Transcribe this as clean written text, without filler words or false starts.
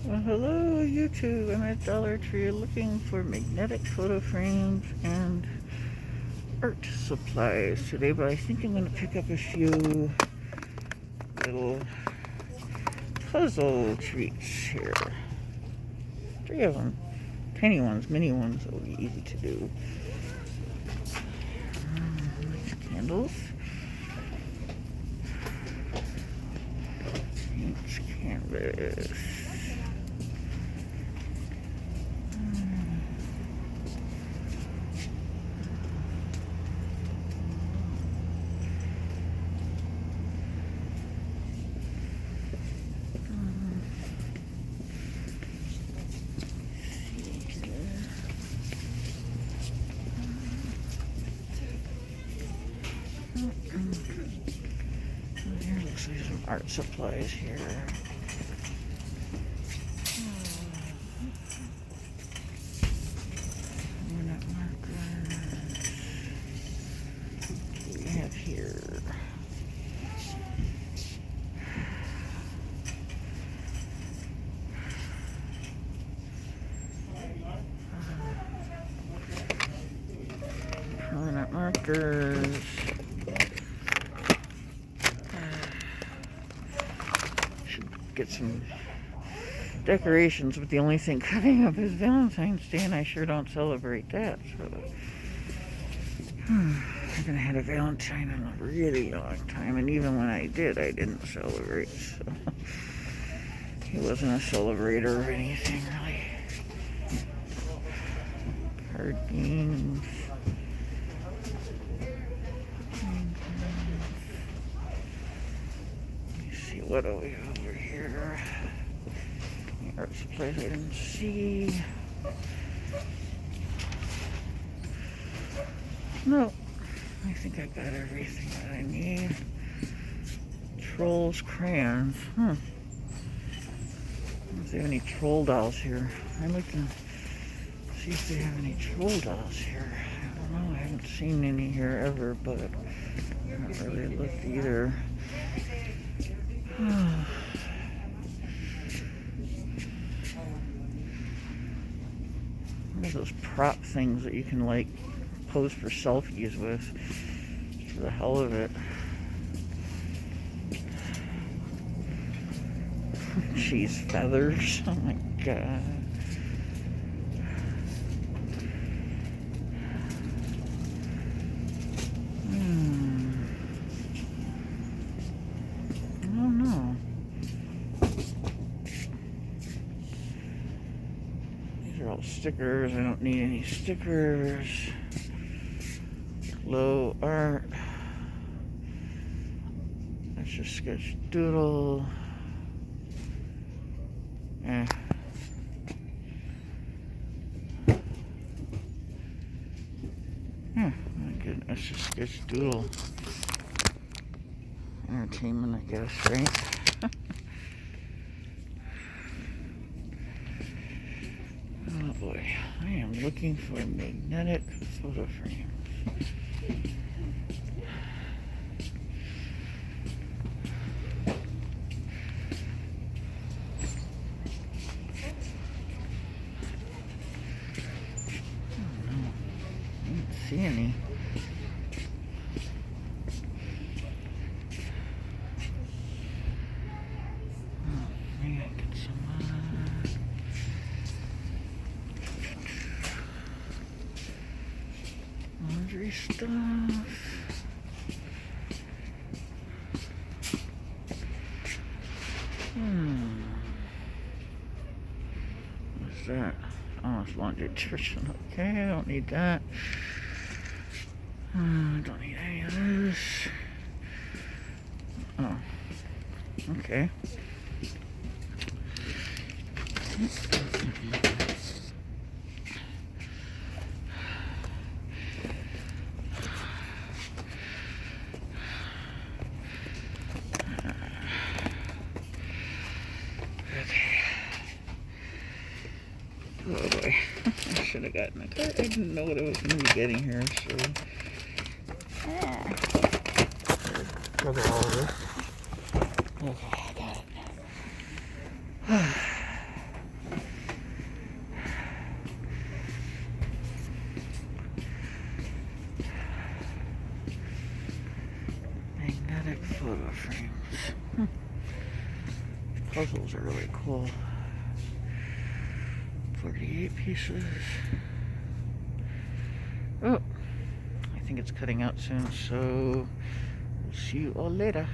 Well, hello YouTube. I'm at Dollar Tree looking for magnetic photo frames and art supplies today, but I think I'm going to pick up a few little puzzle treats here. 3 of them. Tiny ones, mini ones that will be easy to do. Candles. Paints, canvas. Here looks like some art supplies here. Markers. What do we have here? Permanent markers. Should get some decorations, but the only thing coming up is Valentine's Day, and I sure don't celebrate that. So I haven't had a Valentine in a really long time, and even when I did, I didn't celebrate. So he wasn't a celebrator of anything really. Card games. Let me see, what do we have over here? Art supplies I didn't see. No, I think I got everything that I need. Trolls crayons. I don't know if they have any troll dolls here. I'm looking to see if they have any troll dolls here. I don't know. I haven't seen any here ever, but I haven't really looked either. What are those prop things that you can like pose for selfies with? For the hell of it. Cheese feathers. Oh my god. I don't know. These are all stickers. I don't need any stickers. Low art. That's just sketch doodle. My goodness, that's just sketch doodle. Entertainment, I guess, right? Oh boy, I am looking for magnetic photo frames. See any. Oh, maybe I can get some laundry stuff. What's that? Oh, it's laundry detergent. Okay, I don't need that. I don't need any of this. Oh, okay. Oh boy, I should have gotten a card. I didn't know what I was going to be getting here, so. Cover all of this. Okay, I got it. photo frames. Puzzles are really cool. 48 pieces. Oh, I think it's cutting out soon, so we'll see you all later.